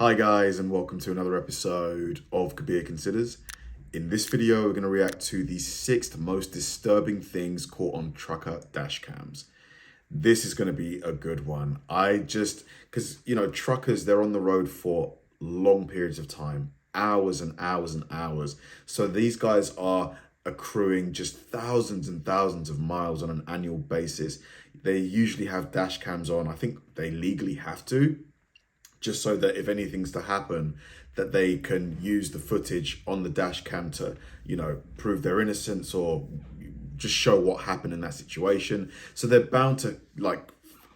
Hi guys, and welcome to another episode of Kabir Considers. In this video, we're going to react to the 6th most disturbing things caught on trucker dash cams. This is going to be a good one. Because, truckers, they're on the road for long periods of time, hours and hours and hours. So these guys are accruing just thousands and thousands of miles on an annual basis. They usually have dash cams on. I think they legally have to, just so that if anything's to happen, that they can use the footage on the dash cam to, prove their innocence or just show what happened in that situation. So they're bound to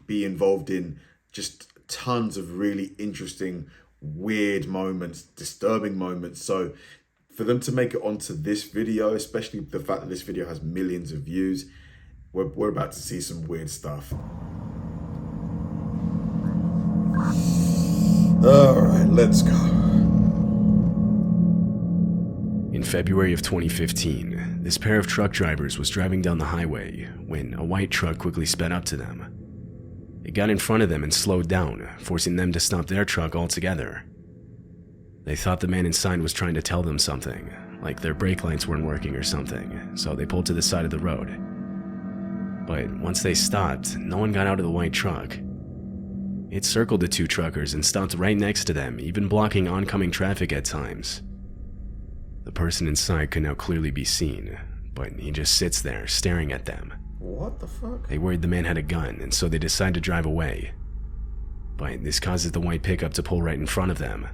be involved in just tons of really interesting, weird moments, disturbing moments. So for them to make it onto this video, especially the fact that this video has millions of views, we're about to see some weird stuff. All right, let's go. In February of 2015, this pair of truck drivers was driving down the highway when a white truck quickly sped up to them. It got in front of them and slowed down, forcing them to stop their truck altogether. They thought the man inside was trying to tell them something, like their brake lights weren't working or something, so they pulled to the side of the road. But once they stopped, no one got out of the white truck. It circled the two truckers and stopped right next to them, even blocking oncoming traffic at times. The person inside could now clearly be seen, but he just sits there staring at them. What the fuck? They worried the man had a gun, and so they decide to drive away. But this causes the white pickup to pull right in front of them.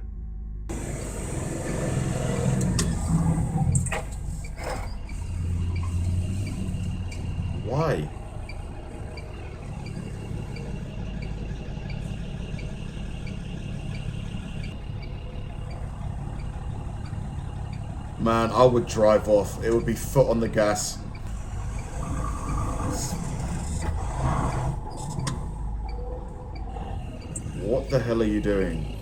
Why? Man, I would drive off. It would be foot on the gas. What the hell are you doing?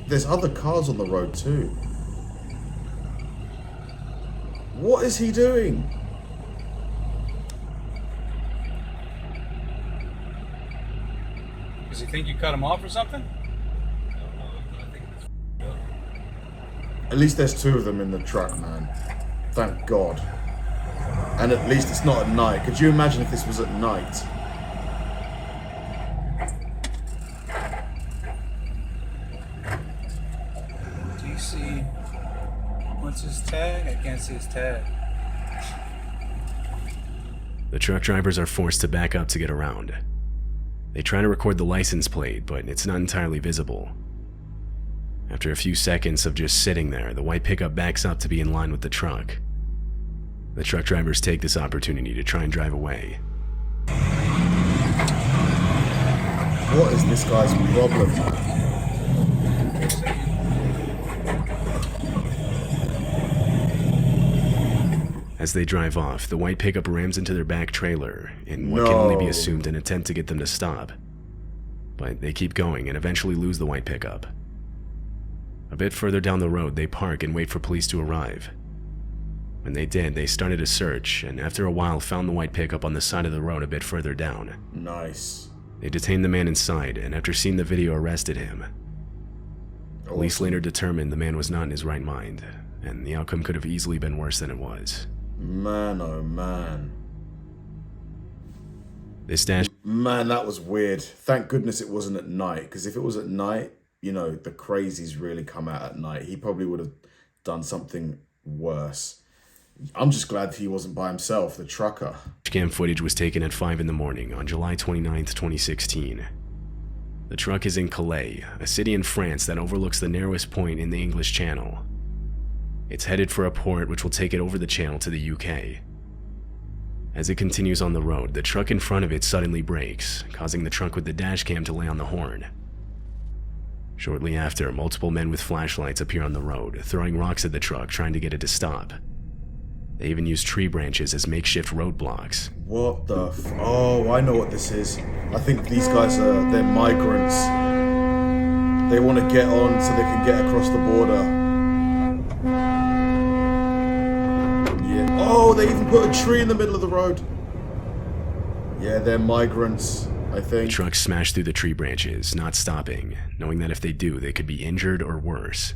There's other cars on the road too. What is he doing? Does he think you cut him off or something? At least there's 2 of them in the truck, man. Thank God. And at least it's not at night. Could you imagine if this was at night? Do you see what's his tag? I can't see his tag. The truck drivers are forced to back up to get around. They try to record the license plate, but it's not entirely visible. After a few seconds of just sitting there, the white pickup backs up to be in line with the truck. The truck drivers take this opportunity to try and drive away. What is this guy's problem? As they drive off, the white pickup rams into their back trailer in what can only be assumed an attempt to get them to stop. But they keep going and eventually lose the white pickup. A bit further down the road, they park and wait for police to arrive. When they did, they started a search, and after a while found the white pickup on the side of the road a bit further down. Nice. They detained the man inside, and after seeing the video, arrested him. Police later determined the man was not in his right mind, and the outcome could have easily been worse than it was. Man, oh man. This Man, that was weird. Thank goodness it wasn't at night, because if it was at night, the crazies really come out at night. He probably would have done something worse. I'm just glad he wasn't by himself, the trucker. Dashcam footage was taken at 5 in the morning on July 29th, 2016. The truck is in Calais, a city in France that overlooks the narrowest point in the English Channel. It's headed for a port which will take it over the channel to the UK. As it continues on the road, the truck in front of it suddenly brakes, causing the truck with the dashcam to lay on the horn. Shortly after, multiple men with flashlights appear on the road, throwing rocks at the truck, trying to get it to stop. They even use tree branches as makeshift roadblocks. What the Oh, I know what this is. I think these guys they're migrants. They want to get on so they can get across the border. Yeah. Oh, they even put a tree in the middle of the road. Yeah, they're migrants. I The think. truck smashed through the tree branches, not stopping, knowing that if they do, they could be injured or worse.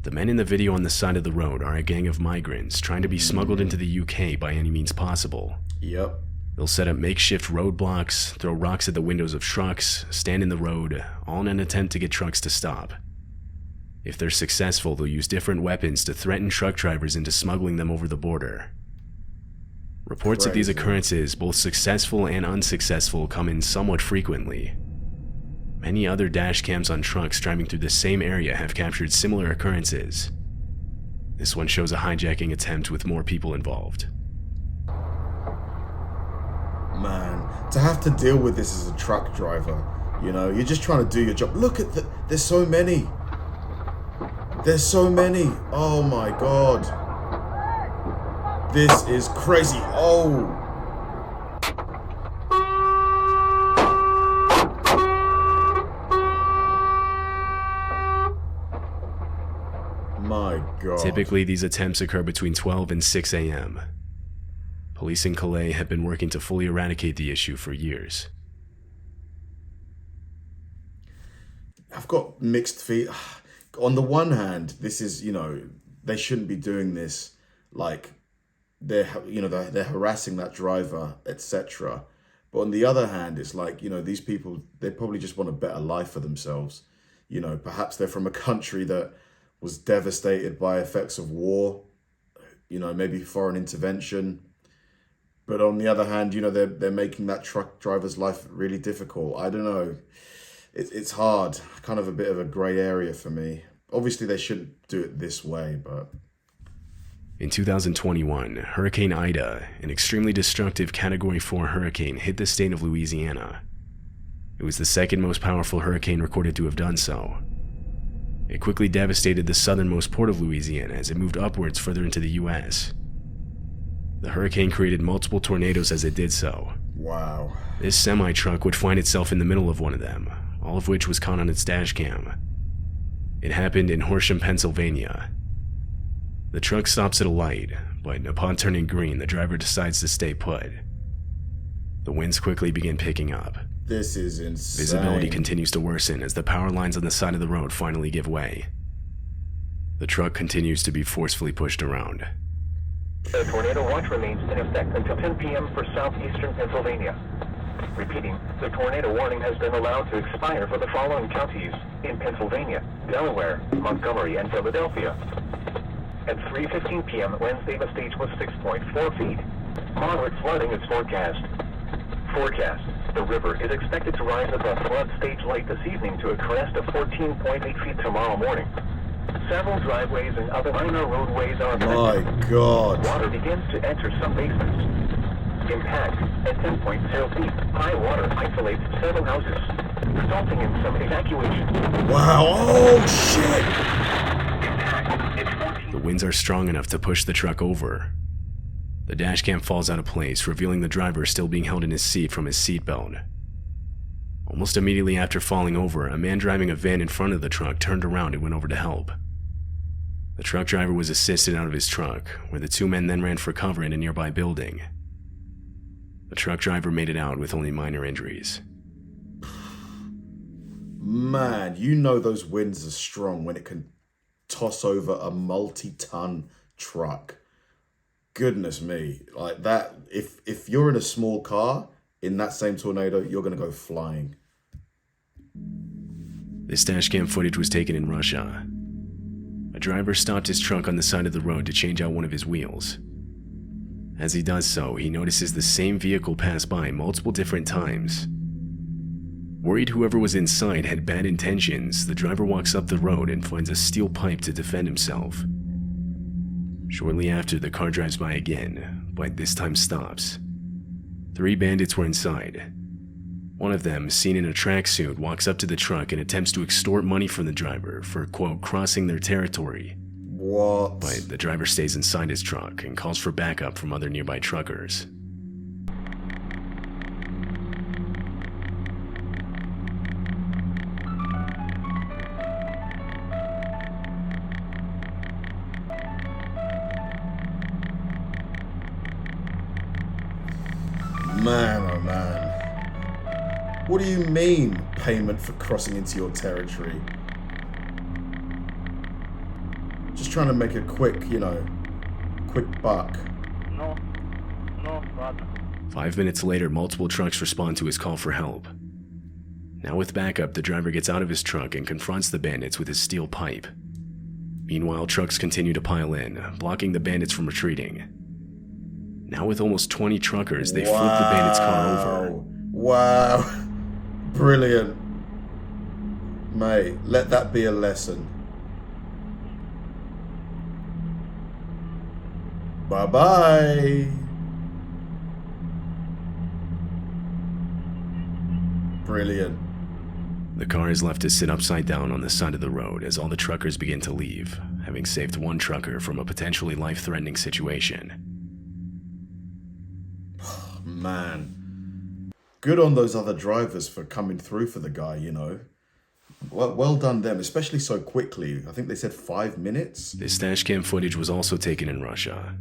The men in the video on the side of the road are a gang of migrants trying to be smuggled into the UK by any means possible. Yep. They'll set up makeshift roadblocks, throw rocks at the windows of trucks, stand in the road, all in an attempt to get trucks to stop. If they're successful, they'll use different weapons to threaten truck drivers into smuggling them over the border. Reports of these Crazy. occurrences, both successful and unsuccessful, come in somewhat frequently. Many other dash cams on trucks driving through the same area have captured similar occurrences. This one shows a hijacking attempt with more people involved. Man, to have to deal with this as a truck driver, you know, you're just trying to do your job. Look at there's so many. There's so many. Oh my God. This is crazy. Oh. My God. Typically, these attempts occur between 12 and 6 a.m. Police in Calais have been working to fully eradicate the issue for years. I've got mixed feelings. On the one hand, this is, you know, they shouldn't be doing this. Like, they're harassing that driver, etc. But on the other hand, it's like, you know, these people, they probably just want a better life for themselves. You know, perhaps they're from a country that was devastated by effects of war, you know, maybe foreign intervention. But on the other hand, you know, they're making that truck driver's life really difficult. I don't know. It's hard, kind of a bit of a grey area for me. Obviously, they shouldn't do it this way, but... In 2021, Hurricane Ida, an extremely destructive Category 4 hurricane, hit the state of Louisiana. It was the second most powerful hurricane recorded to have done so. It quickly devastated the southernmost port of Louisiana as it moved upwards further into the U.S. The hurricane created multiple tornadoes as it did so. Wow. This semi-truck would find itself in the middle of one of them, all of which was caught on its dash cam. It happened in Horsham, Pennsylvania. The truck stops at a light, but upon turning green, the driver decides to stay put. The winds quickly begin picking up. This is insane. Visibility continues to worsen as the power lines on the side of the road finally give way. The truck continues to be forcefully pushed around. The tornado watch remains in effect until 10 p.m. for southeastern Pennsylvania. Repeating, the tornado warning has been allowed to expire for the following counties in Pennsylvania, Delaware, Montgomery, and Philadelphia. At 3:15 p.m. Wednesday, the stage was 6.4 feet. Moderate flooding is forecast. The river is expected to rise above flood stage light this evening to a crest of 14.8 feet tomorrow morning. Several driveways and other minor roadways are affected. My God. Water begins to enter some basements. Impact at 10.0 feet. High water isolates several houses, resulting in some evacuation. Wow. Oh, shit. Impact at 14. The winds are strong enough to push the truck over. The dashcam falls out of place, revealing the driver still being held in his seat from his seatbelt. Almost immediately after falling over, a man driving a van in front of the truck turned around and went over to help. The truck driver was assisted out of his truck, where the two men then ran for cover in a nearby building. The truck driver made it out with only minor injuries. Man, you know those winds are strong when it can toss over a multi-ton truck. Goodness me. Like that, if you're in a small car, in that same tornado, you're going to go flying. This dashcam footage was taken in Russia. A driver stopped his truck on the side of the road to change out one of his wheels. As he does so, he notices the same vehicle pass by multiple different times. Worried whoever was inside had bad intentions, the driver walks up the road and finds a steel pipe to defend himself. Shortly after, the car drives by again, but this time stops. 3 bandits were inside. One of them, seen in a tracksuit, walks up to the truck and attempts to extort money from the driver for, quote, crossing their territory. What? But the driver stays inside his truck and calls for backup from other nearby truckers. Man, oh man. What do you mean, payment for crossing into your territory? Just trying to make a quick, quick buck. No, ладно. 5 minutes later, multiple trucks respond to his call for help. Now with backup, the driver gets out of his truck and confronts the bandits with his steel pipe. Meanwhile, trucks continue to pile in, blocking the bandits from retreating. Now with almost 20 truckers, they flip the bandits' car over. Wow. Brilliant. Mate, let that be a lesson. Bye-bye. Brilliant. The car is left to sit upside down on the side of the road as all the truckers begin to leave, having saved one trucker from a potentially life-threatening situation. Man. Good on those other drivers for coming through for the guy, Well done them, especially so quickly. I think they said 5 minutes. This dashcam footage was also taken in Russia.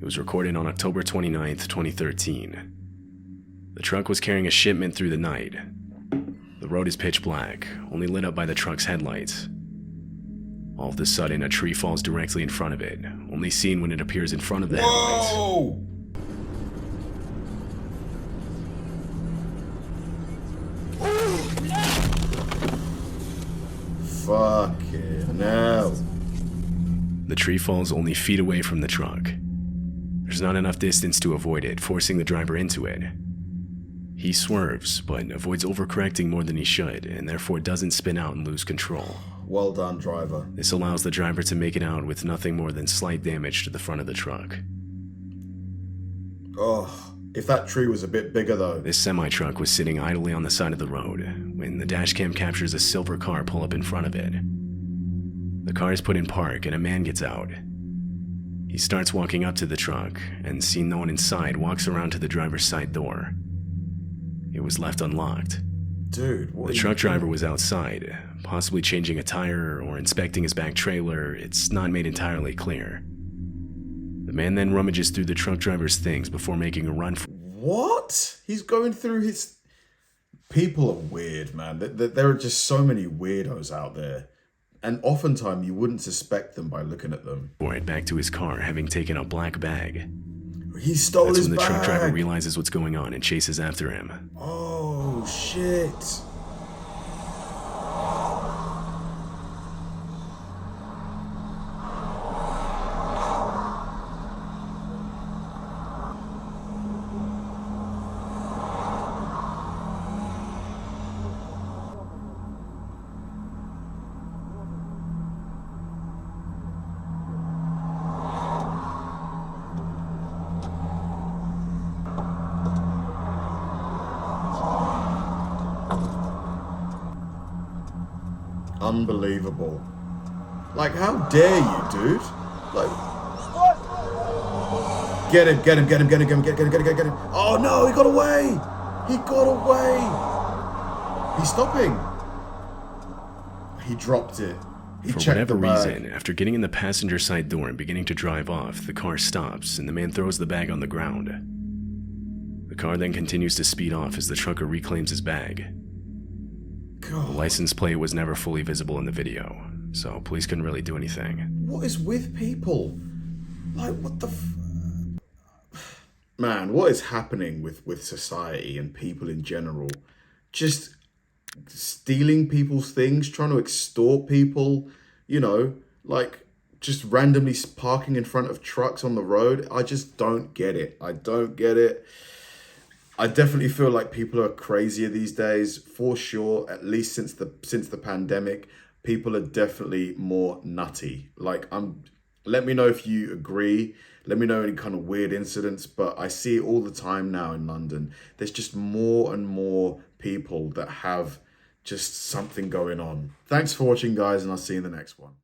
It was recorded on October 29th, 2013. The truck was carrying a shipment through the night. The road is pitch black, only lit up by the truck's headlights. All of a sudden, a tree falls directly in front of it, only seen when it appears in front of the headlights. Whoa! Fucking hell. The tree falls only feet away from the truck. There's not enough distance to avoid it, forcing the driver into it. He swerves, but avoids overcorrecting more than he should, and therefore doesn't spin out and lose control. Well done, driver. This allows the driver to make it out with nothing more than slight damage to the front of the truck. Oh, if that tree was a bit bigger though. This semi-truck was sitting idly on the side of the road when the dashcam captures a silver car pull up in front of it. The car is put in park and a man gets out. He starts walking up to the truck and, seeing no one inside, walks around to the driver's side door. It was left unlocked. Dude, what? The truck driver was outside, possibly changing a tire or inspecting his back trailer. It's not made entirely clear. The man then rummages through the truck driver's things before making a run for... What? He's going through his... People are weird, man. There are just so many weirdos out there. And oftentimes you wouldn't suspect them by looking at them. ...it back to his car, having taken a black bag. He stole That's his when the bag. truck driver realizes what's going on and chases after him. Oh, shit. Unbelievable. Like, how dare you, dude? Like, get him. Oh no, he got away. He's stopping. He dropped it. He For checked whatever the bag. reason, after getting in the passenger side door and beginning to drive off, the car stops and the man throws the bag on the ground. The car then continues to speed off as the trucker reclaims his bag. The God, license plate was never fully visible in the video, so police couldn't really do anything. what is with people? Like, what the Man, what is happening with society and people in general? Just stealing people's things, trying to extort people, like just randomly parking in front of trucks on the road. I just don't get it. I definitely feel like people are crazier these days, for sure. At least since the pandemic, people are definitely more nutty. Like, let me know if you agree. Let me know any kind of weird incidents, but I see it all the time now in London. There's just more and more people that have just something going on. Thanks for watching, guys, and I'll see you in the next one.